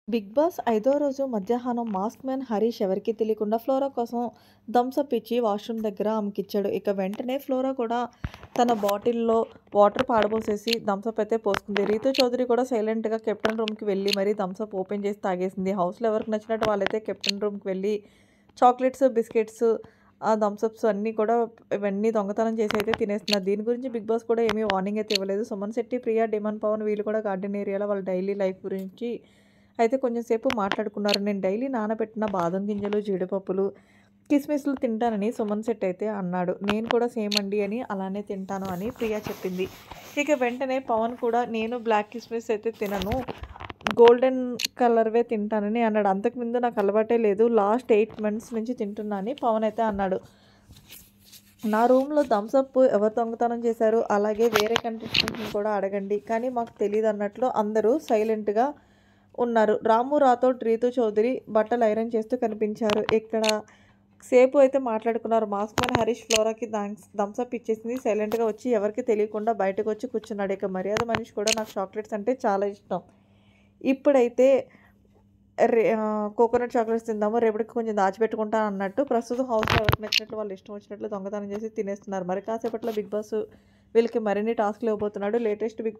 Big boss ఐదో రోజు మధ్యాహ్నం మాస్క్ మ్యాన్ హరీష్ ఎవరికీ తెలియకుండా ఫ్లోరా కోసం థమ్స్ అప్ ఇచ్చి వాష్రూమ్ దగ్గర ఆమెకిచ్చాడు. ఇక వెంటనే ఫ్లోరా కూడా తన బాటిల్‌లో వాటర్ పారబోసేసి థమ్స్ అప్ అయితే పోసుకుంది. రీతూ చౌదరి కూడా సైలెంట్‌గా కెప్టెన్ రూమ్‌కి వెళ్ళి మరీ థమ్స్ అప్ ఓపెన్ చేసి తాగేసింది. హౌస్‌లో ఎవరికి నచ్చినట్టు వాళ్ళైతే కెప్టెన్ రూమ్‌కి వెళ్ళి చాక్లెట్స్, బిస్కెట్స్, థమ్స్ అప్స్ అన్నీ కూడా ఇవన్నీ దొంగతనం చేసి అయితే తినేస్తున్నారు. దీని గురించి బిగ్ బాస్ కూడా ఏమీ వార్నింగ్ అయితే ఇవ్వలేదు. సుమన్ శెట్టి, ప్రియా, డిమన్ పవన్ వీళ్ళు కూడా గార్డెన్ ఏరియాలో వాళ్ళ డైలీ లైఫ్ గురించి అయితే కొంచెం సేపు మాట్లాడుకున్నారు. నేను డైలీ నానబెట్టిన బాదం గింజలు, జీడిపప్పులు, కిస్మిస్‌లు తింటానని సుమన్ శెట్టి అయితే అన్నాడు. నేను కూడా సేమ్ అండి అని అలానే తింటాను అని ప్రియా చెప్పింది. ఇక వెంటనే పవన్ కూడా నేను బ్లాక్ కిస్మిస్ అయితే తినను. గోల్డెన్ కలర్‌వే తింటానని అన్నాడు. అంతకుముందు నాకు అలవాటే లేదు. లాస్ట్ 8 మంత్స్ నుంచి తింటున్నా అని పవన్ అయితే అన్నాడు. నా రూమ్‌లో థమ్స్ అప్ ఎవరు దొంగతనం చేశారు? అలాగే వేరే కంటెస్టెంట్‌ని కూడా అడగండి. కానీ మాకు తెలీదన్నట్లు అందరూ సైలెంట్‌గా ఉన్నారు. రాము రాథోడ్, రీతూ చౌదరి బట్టలు ఐరన్ చేస్తూ కనిపించారు. ఇక్కడ సేపు అయితే మాట్లాడుకున్నారు. మాస్క్ మ్యాన్ హరీష్ ఫ్లోరాకి థమ్స్ అప్ ఇచ్చేసింది. సైలెంట్‌గా వచ్చి ఎవరికీ తెలియకుండా బయటకొచ్చి కూర్చున్నాడు. ఇక మర్యాద మనిషి కూడా నాకు చాక్లెట్స్ అంటే చాలా ఇష్టం. ఇప్పుడైతే కోకోనట్ చాక్లెట్స్ తిందాము. రేపటికి కొంచెం దాచిపెట్టుకుంటా అన్నట్టు ప్రస్తుతం హౌస్‌లో ఎవరికి నచ్చినట్లు వాళ్ళు ఇష్టం వచ్చినట్లు దొంగతనం చేసి తినేస్తున్నారు. మరి కాసేపట్లో బిగ్ బాస్ వీళ్ళకి మరిన్ని టాస్క్‌లు ఇవ్వబోతున్నాడు. Latest big